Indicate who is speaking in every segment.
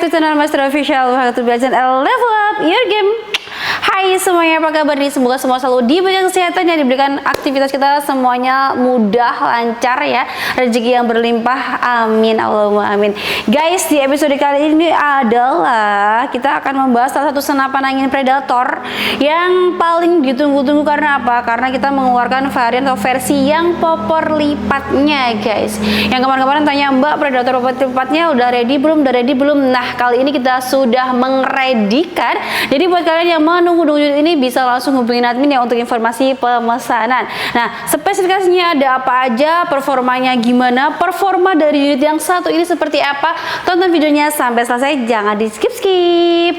Speaker 1: to channel Master Official. Welcome to Belajar Level Up Your Game. Hai semuanya, apa kabar nih? Semoga semua selalu diberikan kesehatan dan diberikan aktivitas kita semuanya mudah, lancar ya, rezeki yang berlimpah, amin Allahumma amin. Guys, di episode kali ini adalah kita akan membahas salah satu senapan angin predator yang paling ditunggu-tunggu. Karena apa? Karena kita mengeluarkan varian atau versi yang popor lipatnya guys. Yang kemarin-kemarin tanya, Mbak, predator popor lipatnya udah ready belum? Udah ready belum? Nah, kali ini kita sudah mengredikan. Jadi buat kalian yang menunggu unit ini bisa langsung hubungin admin ya untuk informasi pemesanan. Nah, spesifikasinya ada apa aja, performanya gimana, performa dari unit yang satu ini seperti apa. Tonton videonya sampai selesai, jangan di skip-skip.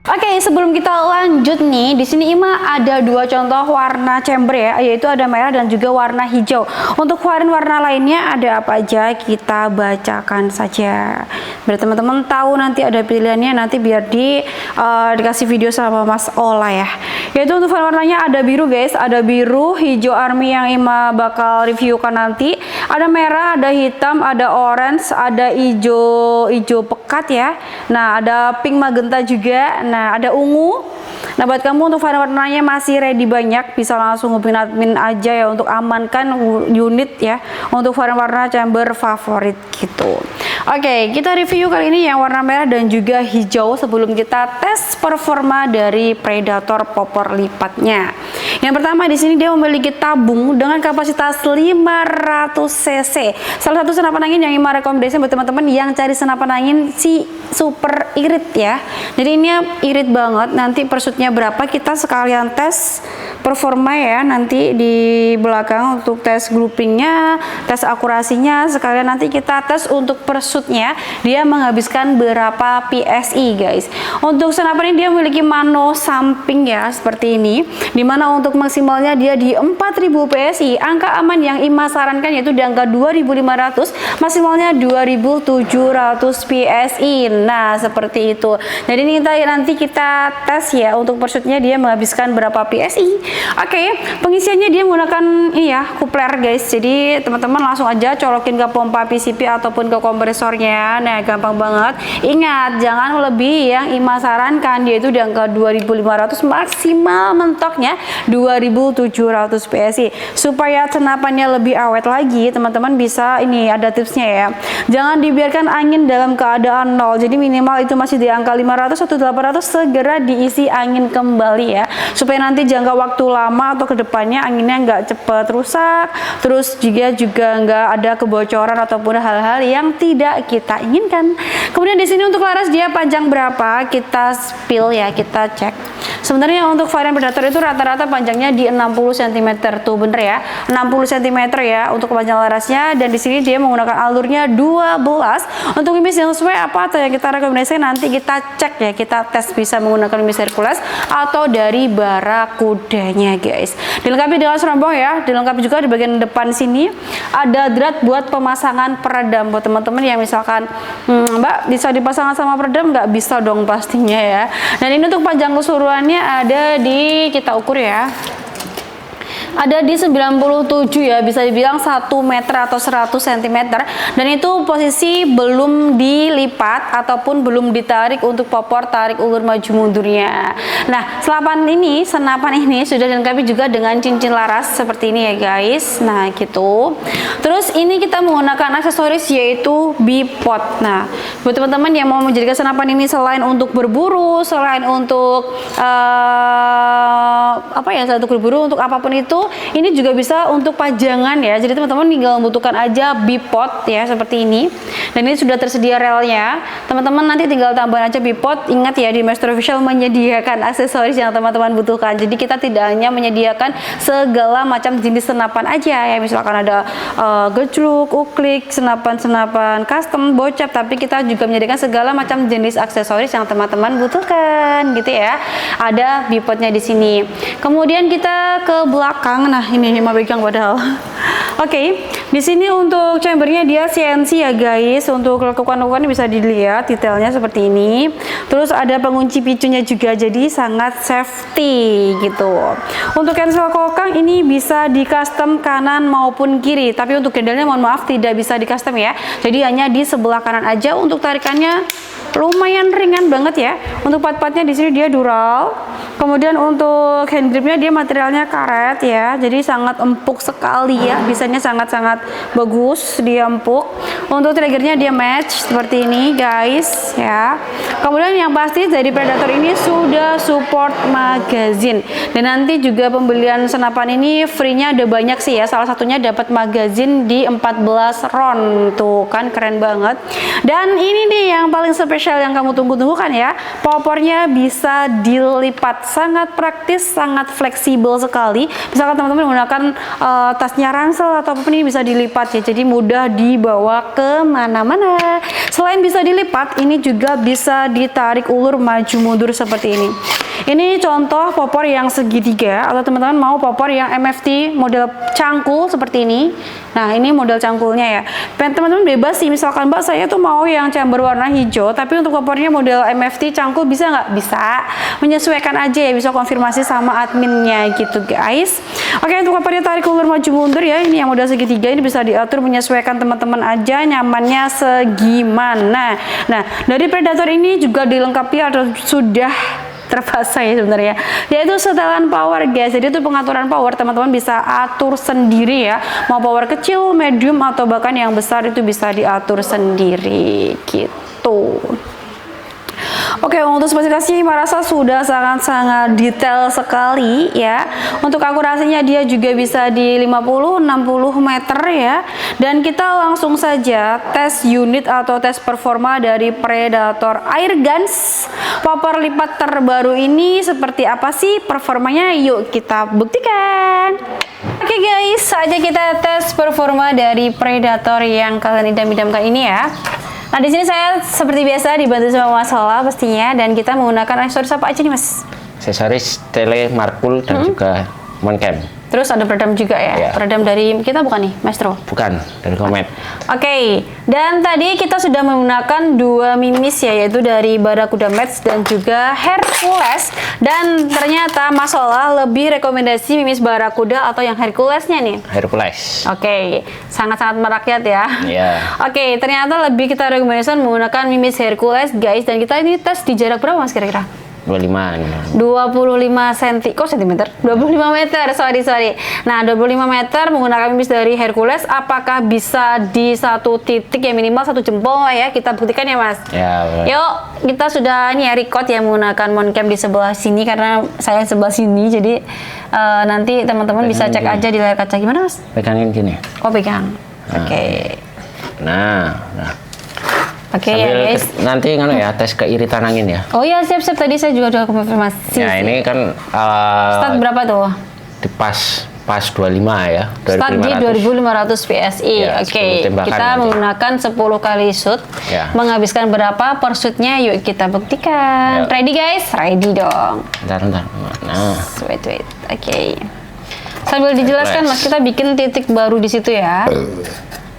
Speaker 1: Oke, sebelum kita lanjut nih, di sini Ima ada dua contoh warna chamber ya, yaitu ada merah dan juga warna hijau. Untuk varian warna lainnya ada apa aja, kita bacakan saja. Biar teman-teman tahu nanti ada pilihannya, nanti biar dikasih video sama Mas Ola ya. Yaitu untuk varian warnanya ada biru guys, ada biru, hijau army yang Ima bakal reviewkan nanti. Ada merah, ada hitam, ada orange, ada hijau pekat ya. Nah, ada pink magenta juga. Nah, ada ungu. Nah, buat kamu untuk varian warnanya masih ready banyak, bisa langsung hubungin admin aja ya untuk amankan unit ya untuk varian warna chamber favorit gitu. Oke, kita review kali ini yang warna merah dan juga hijau sebelum kita tes performa dari predator popor lipatnya. Yang pertama di sini dia memiliki tabung dengan kapasitas 500 cc. Salah satu senapan angin yang Ima rekomendasi buat teman-teman yang cari senapan angin si super irit ya. Jadi ini irit banget. Nanti persutnya berapa kita sekalian tes performa ya nanti di belakang untuk tes groupingnya, tes akurasinya, sekalian nanti kita tes untuk persutnya dia menghabiskan berapa PSI guys. Untuk senapan ini dia memiliki mano samping ya seperti ini, dimana untuk maksimalnya dia di 4000 PSI. Angka aman yang Ima sarankan yaitu di angka 2500, maksimalnya 2700 PSI. Nah seperti itu. Jadi ini nanti kita tes ya untuk persutnya dia menghabiskan berapa PSI. Oke, pengisiannya dia menggunakan ini ya, kupler guys. Jadi teman-teman langsung aja colokin ke pompa PCP ataupun ke kompresornya. Nah, gampang banget. Ingat, jangan lebih yang Ima sarankan yaitu di angka 2500, maksimal mentoknya 2700 PSI. Supaya senapannya lebih awet lagi, teman-teman bisa ini ada tipsnya ya. Jangan dibiarkan angin dalam keadaan nol. Jadi minimal itu masih di angka 500 atau 800, segera diisi angin kembali ya. Supaya nanti jangka waktu lama atau kedepannya anginnya nggak cepat rusak, terus juga nggak ada kebocoran ataupun hal-hal yang tidak kita inginkan. Kemudian di sini untuk laras dia panjang berapa, kita spill ya, kita cek. Sebenarnya untuk varian predator itu rata-rata panjangnya di 60 cm tuh, bener ya, 60 cm ya untuk panjang larasnya. Dan di sini dia menggunakan alurnya 12. Untuk mimis yang sesuai apa atau yang kita rekomendasikan nanti kita cek ya, kita tes bisa menggunakan mimis Hercules atau dari Barakudanya guys. Dilengkapi dengan serombong ya, dilengkapi juga di bagian depan sini ada drat buat pemasangan peredam. Buat teman-teman yang misalkan Mbak bisa dipasangkan sama peredam, nggak bisa dong pastinya ya. Dan ini untuk panjang keseluruhannya ada di, kita ukur ya, ada di 97 ya, bisa dibilang 1 meter atau 100 cm. Dan itu posisi belum dilipat ataupun belum ditarik untuk popor tarik ulur maju mundurnya. Nah, senapan ini sudah dilengkapi juga dengan cincin laras seperti ini ya guys. Nah gitu. Terus ini kita menggunakan aksesoris yaitu bipod. Nah, buat teman-teman yang mau menjadikan senapan ini selain untuk berburu, selain untuk untuk berburu, untuk apapun itu, ini juga bisa untuk pajangan ya. Jadi teman-teman tinggal membutuhkan aja bipod ya seperti ini. Dan ini sudah tersedia relnya. Teman-teman nanti tinggal tambahin aja bipod. Ingat ya, di Master Official menyediakan aksesoris yang teman-teman butuhkan. Jadi kita tidak hanya menyediakan segala macam jenis senapan aja ya. Misalkan ada gejluk, uklik, senapan custom, bocap, tapi kita juga menyediakan segala macam jenis aksesoris yang teman-teman butuhkan gitu ya. Ada bipodnya di sini. Kemudian kita ke belakang. Nah, ini Ima pegang padahal. Oke, Di sini untuk chambernya dia CNC ya guys. Untuk lekukan-lekukan bisa dilihat detailnya seperti ini. Terus ada pengunci picunya juga, jadi sangat safety gitu. Untuk cancel kokang ini bisa di custom kanan maupun kiri, tapi untuk handle-nya mohon maaf tidak bisa di custom ya. Jadi hanya di sebelah kanan aja. Untuk tarikannya lumayan ringan banget ya. Untuk part-partnya di sini dia dural. Kemudian untuk hand gripnya dia materialnya karet ya, jadi sangat empuk sekali ya, bisanya sangat-sangat bagus, dia empuk. Untuk triggernya dia match seperti ini guys ya. Kemudian yang pasti dari Predator ini sudah support magazine, dan nanti juga pembelian senapan ini free-nya ada banyak sih ya. Salah satunya dapat magazine di 14 round, tuh kan keren banget. Dan ini nih yang paling spesial yang kamu tunggu-tunggu kan ya, popornya bisa dilipat, sangat praktis, sangat fleksibel sekali. Misalkan teman-teman menggunakan tasnya ransel atau apapun, ini bisa dilipat ya, jadi mudah dibawa kemana-mana. Selain bisa dilipat, ini juga bisa ditarik ulur maju mundur seperti ini. Ini contoh popor yang segitiga, atau teman-teman mau popor yang MFT model cangkul seperti ini. Nah, ini model cangkulnya ya. Teman-teman bebas sih, misalkan Mbak saya tuh mau yang chamber warna hijau, tapi untuk popornya model MFT cangkul bisa nggak? Bisa, menyesuaikan aja ya, bisa konfirmasi sama adminnya gitu guys. Oke, untuk popornya tarik ulur maju mundur ya, ini yang model segitiga, ini bisa diatur menyesuaikan teman-teman aja nyamannya segimana. Nah, dari Predator ini juga dilengkapi atau sudah terpaksa ya sebenarnya, yaitu setelan power guys. Jadi itu pengaturan power teman-teman bisa atur sendiri ya, mau power kecil, medium, atau bahkan yang besar itu bisa diatur sendiri gitu. Oke, untuk spesifikasi merasa sudah sangat-sangat detail sekali ya. Untuk akurasinya dia juga bisa di 50-60 meter ya. Dan kita langsung saja tes unit atau tes performa dari Predator Airguns. Popor lipat terbaru ini seperti apa sih performanya? Yuk kita buktikan. Oke guys, saja kita tes performa dari Predator yang kalian idam-idamkan ini ya. Nah, di sini saya seperti biasa dibantu sama Mas Hola pastinya, dan kita menggunakan aksesoris apa aja nih Mas?
Speaker 2: Aksesoris tele, markul, dan juga moncam.
Speaker 1: Terus ada peredam juga ya? Peredam dari kita bukan nih, Maestro?
Speaker 2: Bukan, dari Comet.
Speaker 1: Oke, dan tadi kita sudah menggunakan dua mimis ya, yaitu dari Barracuda Match dan juga Hercules. Dan ternyata Mas Hola lebih rekomendasi mimis Barracuda atau yang Herculesnya nih?
Speaker 2: Hercules.
Speaker 1: Oke, sangat-sangat merakyat ya.
Speaker 2: Iya.
Speaker 1: Oke, ternyata lebih kita rekomendasikan menggunakan mimis Hercules guys, dan kita ini tes di jarak berapa Mas kira-kira?
Speaker 2: 25
Speaker 1: cm, kok sentimeter? 25 meter, sorry. Nah, 25 meter menggunakan mimis dari Hercules, apakah bisa di satu titik ya, minimal satu jempol lah ya, kita buktikan ya Mas?
Speaker 2: Ya, boleh.
Speaker 1: Yuk, kita sudah nih ya record ya menggunakan moncam di sebelah sini, karena saya sebelah sini, jadi nanti teman-teman bisa cek aja di layar kaca. Gimana Mas?
Speaker 2: Pegangin gini.
Speaker 1: Oh, pegang. Oke.
Speaker 2: Nah.
Speaker 1: Oke ya guys.
Speaker 2: Nanti kan ya tes keiritan angin ya.
Speaker 1: Oh ya, siap. Tadi saya juga udah konfirmasi.
Speaker 2: Ya ini kan
Speaker 1: start berapa tuh?
Speaker 2: Di pas 25 ya.
Speaker 1: Start di 2500 PSI.
Speaker 2: Ya,
Speaker 1: Oke. Kita menggunakan 10 kali shoot. Ya. Menghabiskan berapa per shootnya? Yuk kita buktikan. Ya. Ready guys? Ready dong.
Speaker 2: Bentar. Nah.
Speaker 1: Wait. Oke. Sambil dijelaskan Mas, kita bikin titik baru di situ ya.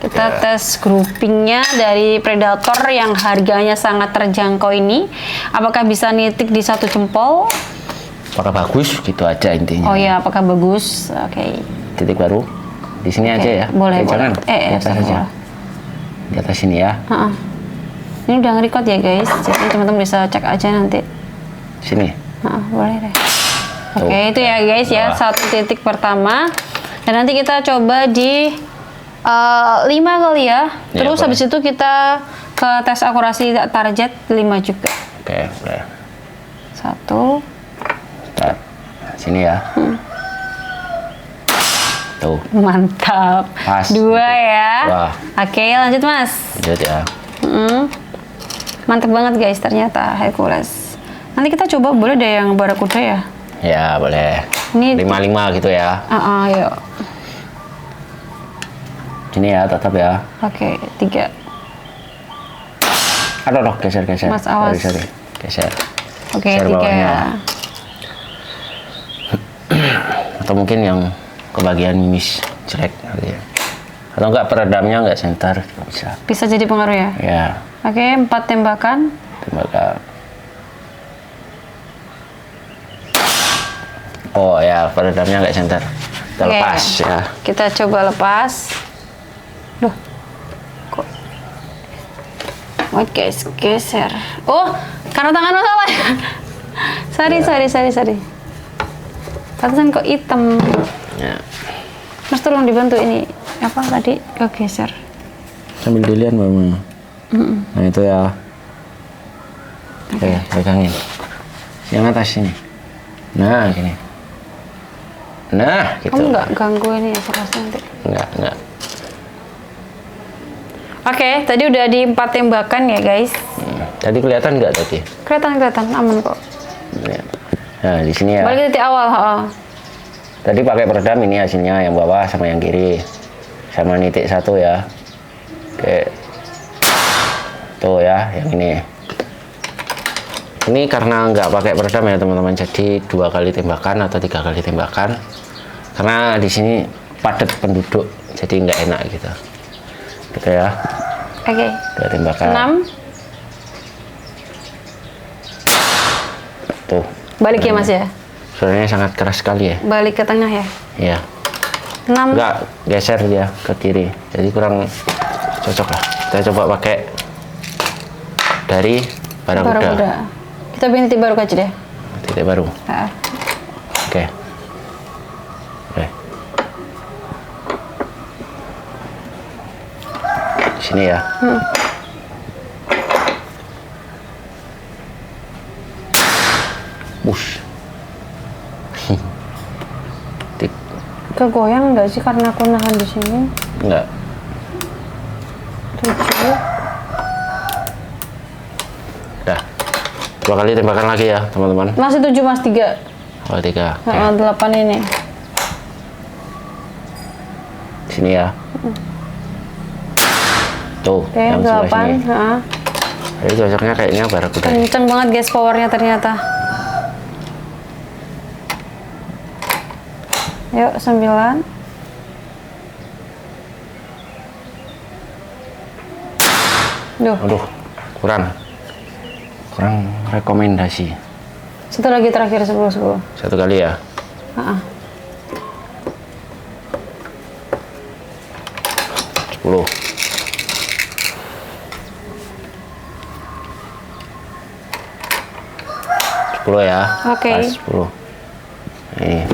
Speaker 1: Kita tes groupingnya dari Predator yang harganya sangat terjangkau ini. Apakah bisa nitik di satu jempol?
Speaker 2: Apakah bagus? Gitu aja intinya.
Speaker 1: Oh ya, apakah bagus? Oke.
Speaker 2: Titik baru di sini aja ya.
Speaker 1: Boleh.
Speaker 2: Jangan. Di atas aja. Di atas sini ya.
Speaker 1: Ini udah nge-record ya guys. Jadi teman-teman bisa cek aja nanti.
Speaker 2: Sini.
Speaker 1: Boleh deh. Oke, itu ya guys ya, satu titik pertama. Dan nanti kita coba di 5 kali ya. Terus habis itu kita ke tes akurasi target 5 juga.
Speaker 2: Oke, boleh.
Speaker 1: 1.
Speaker 2: Start. Sini ya. Tuh.
Speaker 1: Mantap.
Speaker 2: Pas.
Speaker 1: 2 ya.
Speaker 2: Wah.
Speaker 1: Oke, lanjut Mas.
Speaker 2: Lanjut ya.
Speaker 1: Mantap banget guys ternyata Hercules. Nanti kita coba boleh deh yang Barracuda ya.
Speaker 2: Ya, boleh. Ini 55 gitu ya.
Speaker 1: Yuk.
Speaker 2: Sini ya, tetap ya.
Speaker 1: Oke, 3.
Speaker 2: Aduh, geser.
Speaker 1: Mas, awas.
Speaker 2: Sorry. Geser.
Speaker 1: Oke, 3.
Speaker 2: Atau mungkin yang kebagian mimis jelek gitu ya. Atau enggak peredamnya enggak center bisa.
Speaker 1: Bisa jadi pengaruh ya.
Speaker 2: Ya,
Speaker 1: Oke, 4 tembakan.
Speaker 2: tembakan. Oh ya, peredamnya enggak center. Kita
Speaker 1: Oke.
Speaker 2: lepas ya.
Speaker 1: Kita coba lepas. Loh. Kok. Oke, geser. Oh, karena tangan lo salah ya. sorry. Pantesan kok hitam.
Speaker 2: Ya.
Speaker 1: Mas tolong dibantu ini apa tadi kegeser.
Speaker 2: Sambil dilihat mama. Nah itu ya. Oke, pegangin. Yang atas ini. Nah gini. Nah gitu.
Speaker 1: Kamu nggak ganggu ini evakuasi nanti.
Speaker 2: Enggak.
Speaker 1: Oke, tadi udah di 4 tembakan ya guys.
Speaker 2: Tadi kelihatan nggak tadi?
Speaker 1: Kelihatan aman kok.
Speaker 2: Nah di sini ya.
Speaker 1: Balik titik awal.
Speaker 2: Tadi pakai peredam ini hasilnya yang bawah sama yang kiri. Sama nitik 1 ya. Oke. Tuh ya, yang ini. Ini karena nggak pakai peredam ya teman-teman, jadi 2 kali tembakan atau 3 kali tembakan. Karena di sini padat penduduk, jadi nggak enak gitu. Gitu ya.
Speaker 1: Oke.
Speaker 2: 2 tembakan.
Speaker 1: 6.
Speaker 2: Tuh.
Speaker 1: Balik ya Mas ya.
Speaker 2: Suaranya sangat keras sekali ya.
Speaker 1: Balik ke tengah ya.
Speaker 2: Iya.
Speaker 1: 6.
Speaker 2: Enggak, geser dia ke kiri. Jadi kurang cocok lah. Kita coba pakai dari barakuda.
Speaker 1: Kita bikin titik baru aja deh.
Speaker 2: Titik baru.
Speaker 1: Nah.
Speaker 2: Oke. Di sini ya. Bush.
Speaker 1: Kegoyang nggak sih karena aku nahan di sini?
Speaker 2: Enggak.
Speaker 1: 7.
Speaker 2: Udah. 2 kali tembakan lagi ya, teman-teman.
Speaker 1: Masih 7 Mas 3.
Speaker 2: Oh, 3. Oke.
Speaker 1: 8 ini.
Speaker 2: Di sini ya. Tuh,
Speaker 1: Oke,
Speaker 2: yang sebelah
Speaker 1: 8.
Speaker 2: sini.
Speaker 1: Heeh.
Speaker 2: Jadi cocoknya kayaknya barakuda.
Speaker 1: Kenceng banget guys powernya ternyata. Yuk 9. Duh,
Speaker 2: Aduh, kurang rekomendasi.
Speaker 1: satu lagi terakhir 10.
Speaker 2: 1 kali ya.
Speaker 1: Heeh.
Speaker 2: 10. Ya.
Speaker 1: Oke.
Speaker 2: Pas 10. Ini.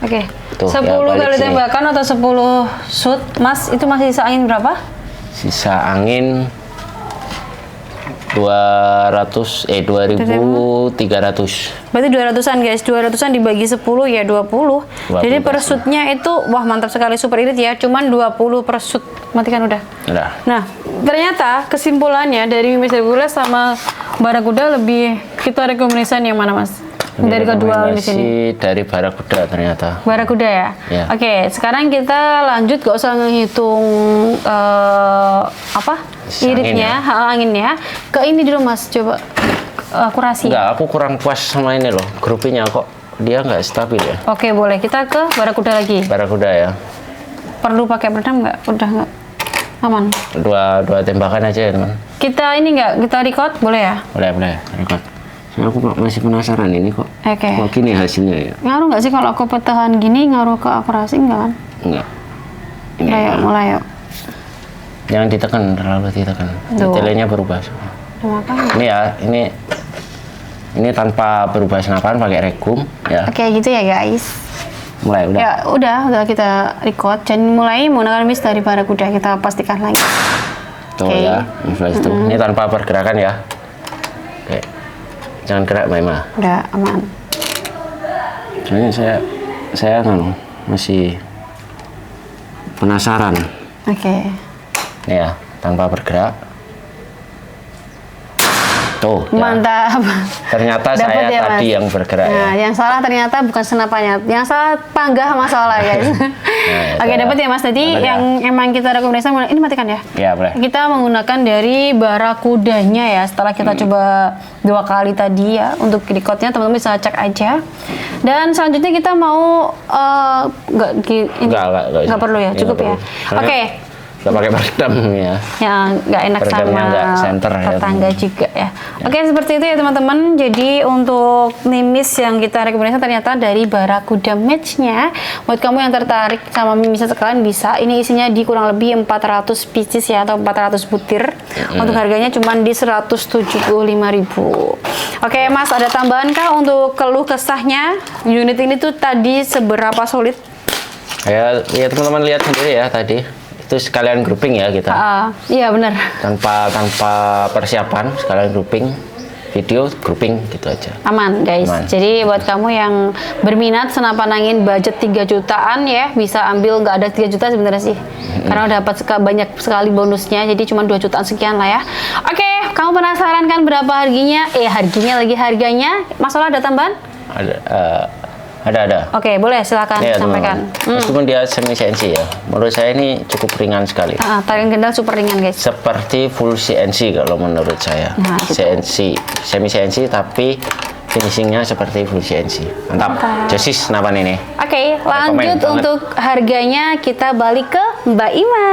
Speaker 1: Oke.
Speaker 2: Tuh,
Speaker 1: 10
Speaker 2: ya, balik
Speaker 1: kali
Speaker 2: sini.
Speaker 1: tembakan atau 10 shoot. Mas, itu masih sisa angin berapa?
Speaker 2: Sisa angin 2300.
Speaker 1: Berarti 200-an guys. 200-an dibagi 10 ya 20.
Speaker 2: 20
Speaker 1: Jadi per
Speaker 2: per
Speaker 1: shootnya itu wah mantap sekali, super irit ya. Cuman 20 per shoot. Matikan udah.
Speaker 2: Udah.
Speaker 1: Nah, ternyata kesimpulannya dari Mimis Hercules sama Barakuda lebih kita rekomendasikan yang mana Mas? Dari kedua di sini.
Speaker 2: Dari barakuda ternyata.
Speaker 1: Barakuda ya?
Speaker 2: Ya.
Speaker 1: Oke, sekarang kita lanjut, gak usah ngehitung apa? Iritnya, anginnya. Ke ini dulu Mas, coba akurasi.
Speaker 2: Enggak, aku kurang puas sama ini loh. Grupnya kok dia nggak stabil ya.
Speaker 1: Oke, boleh. Kita ke Barakuda lagi.
Speaker 2: Barakuda ya.
Speaker 1: Perlu pakai peredam nggak? Udah nggak? Aman.
Speaker 2: Dua tembakan aja ya teman.
Speaker 1: Kita ini nggak? Kita record? Boleh ya?
Speaker 2: Boleh record. Soalnya aku masih penasaran ini kok.
Speaker 1: Oke.
Speaker 2: Kok gini hasilnya ya?
Speaker 1: Ngaruh nggak sih kalau aku petahan gini, ngaruh ke akurasi nggak kan?
Speaker 2: Enggak. Ini
Speaker 1: Ayo, mulai yuk.
Speaker 2: jangan ditekan, terlalu ditekan.
Speaker 1: Tuh.
Speaker 2: Detailnya berubah semua.
Speaker 1: Udah makan?
Speaker 2: Ini ya, ini tanpa berubah senapan pakai regum ya.
Speaker 1: Oke, gitu ya guys.
Speaker 2: Mulai udah.
Speaker 1: Ya, udah kita record. Dan mulai menggunakan miss dari Barakuda, kita pastikan lagi.
Speaker 2: Tuh
Speaker 1: Oke.
Speaker 2: ya, inflasi itu. Ini tanpa pergerakan ya. Oke. Jangan gerak, Mbak Ima.
Speaker 1: Udah aman.
Speaker 2: Soalnya saya masih penasaran.
Speaker 1: Oke.
Speaker 2: Nih ya, tanpa bergerak. Tuh, ya.
Speaker 1: Mantap.
Speaker 2: Ternyata
Speaker 1: Dapat
Speaker 2: saya
Speaker 1: ya, Mas?
Speaker 2: tadi yang bergerak
Speaker 1: Nah,
Speaker 2: ya.
Speaker 1: yang salah ternyata bukan senapannya. Yang salah panggah masalah guys. Oke,
Speaker 2: itu.
Speaker 1: dapat ya Mas. Tadi
Speaker 2: Dapat ya.
Speaker 1: yang emang kita rekomendasikan, ini matikan ya.
Speaker 2: Ya, boleh.
Speaker 1: Kita menggunakan dari Barakudanya ya. Setelah kita coba 2 kali tadi ya untuk recordnya, teman-teman bisa cek aja. Dan selanjutnya kita mau Nggak nggak perlu ya, cukup ya. Oke.
Speaker 2: Nggak pakai peredam ya.
Speaker 1: Ya, nggak enak
Speaker 2: Peredamnya
Speaker 1: sama
Speaker 2: nggak center ya,
Speaker 1: tetangga juga ya. Oke, seperti itu ya teman-teman. Jadi untuk mimis yang kita rekomendasikan ternyata dari Barakuda Match-nya. Buat kamu yang tertarik sama mimisnya sekalian bisa. Ini isinya di kurang lebih 400 pieces ya, atau 400 butir. Untuk harganya cuma di 175.000. Oke Mas, ada tambahan kah untuk keluh kesahnya? Unit ini tuh tadi seberapa solid?
Speaker 2: Ya teman-teman lihat sendiri ya tadi. Itu sekalian grouping ya kita.
Speaker 1: Iya benar.
Speaker 2: Tanpa persiapan, sekalian grouping video, grouping gitu aja.
Speaker 1: Aman guys.
Speaker 2: Aman.
Speaker 1: Jadi buat kamu yang berminat senapan angin budget 3 jutaan ya, bisa ambil, nggak ada 3 juta sebenarnya sih. Karena dapat banyak sekali bonusnya, jadi cuma 2 jutaan sekian lah ya. Oke, kamu penasaran kan berapa harganya? Harganya. Masalah ada tambahan?
Speaker 2: Ada.
Speaker 1: Oke, boleh silakan
Speaker 2: Ya,
Speaker 1: sampaikan.
Speaker 2: meskipun dia semi CNC ya, menurut saya ini cukup ringan sekali.
Speaker 1: Taring kendal super ringan guys.
Speaker 2: Seperti full CNC kalau menurut saya.
Speaker 1: Nah, gitu.
Speaker 2: CNC, semi CNC tapi finishingnya seperti full CNC. Mantap. Josis senapan ini.
Speaker 1: Oke, lanjut
Speaker 2: banget.
Speaker 1: untuk harganya kita balik ke Mbak Ima.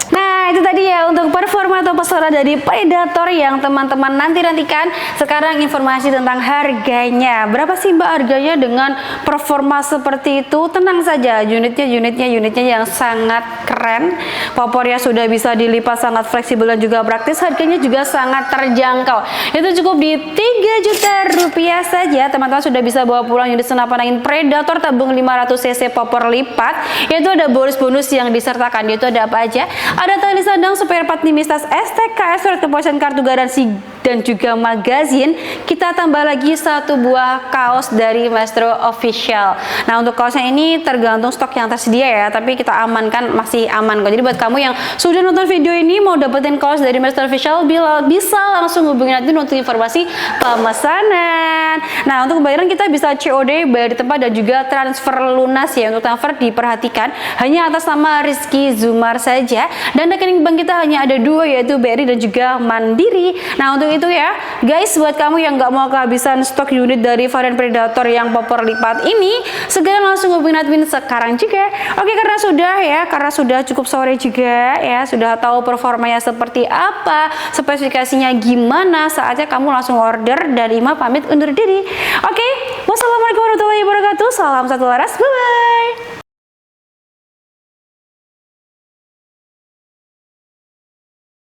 Speaker 1: Nah, itu tadi ya untuk performa atau pesona dari Predator yang teman-teman nantikan. Sekarang informasi tentang harganya. Berapa sih Mbak harganya dengan performa seperti itu? Tenang saja, unitnya yang sangat keren. Popornya sudah bisa dilipat, sangat fleksibel dan juga praktis. Harganya juga sangat terjangkau. Itu cukup di 3 juta rupiah saja. Teman-teman sudah bisa bawa pulang unit senapan angin Predator tabung 500 cc popor lipat. Yaitu ada bonus-bonus yang disertakan. Yaitu ada apa aja? Ada tali sandang, spare part mimis, tas STK, surat kepuasan, kartu garansi dan juga magazin. Kita tambah lagi 1 buah kaos dari Maestro Official. Nah, untuk kaosnya ini tergantung stok yang tersedia ya, tapi kita amankan, masih aman kok. Jadi buat kamu yang sudah nonton video ini mau dapetin kaos dari Maestro Official, bisa langsung hubungi nanti untuk informasi pemesanan. Nah, untuk pembayaran kita bisa COD, bayar di tempat dan juga transfer lunas ya. Untuk transfer diperhatikan hanya atas nama Rizky Zumar saja, dan rekening bank kita hanya ada 2, yaitu BRI dan juga Mandiri. Nah, untuk itu ya guys, buat kamu yang nggak mau kehabisan stok unit dari varian Predator yang popor lipat ini, segera langsung hubungi admin sekarang juga. Oke, karena sudah cukup sore juga ya, sudah tahu performanya seperti apa, spesifikasinya gimana, saatnya kamu langsung order. Dan Ima pamit undur diri. Oke, wassalamualaikum warahmatullahi wabarakatuh. Salam satu laras, bye bye.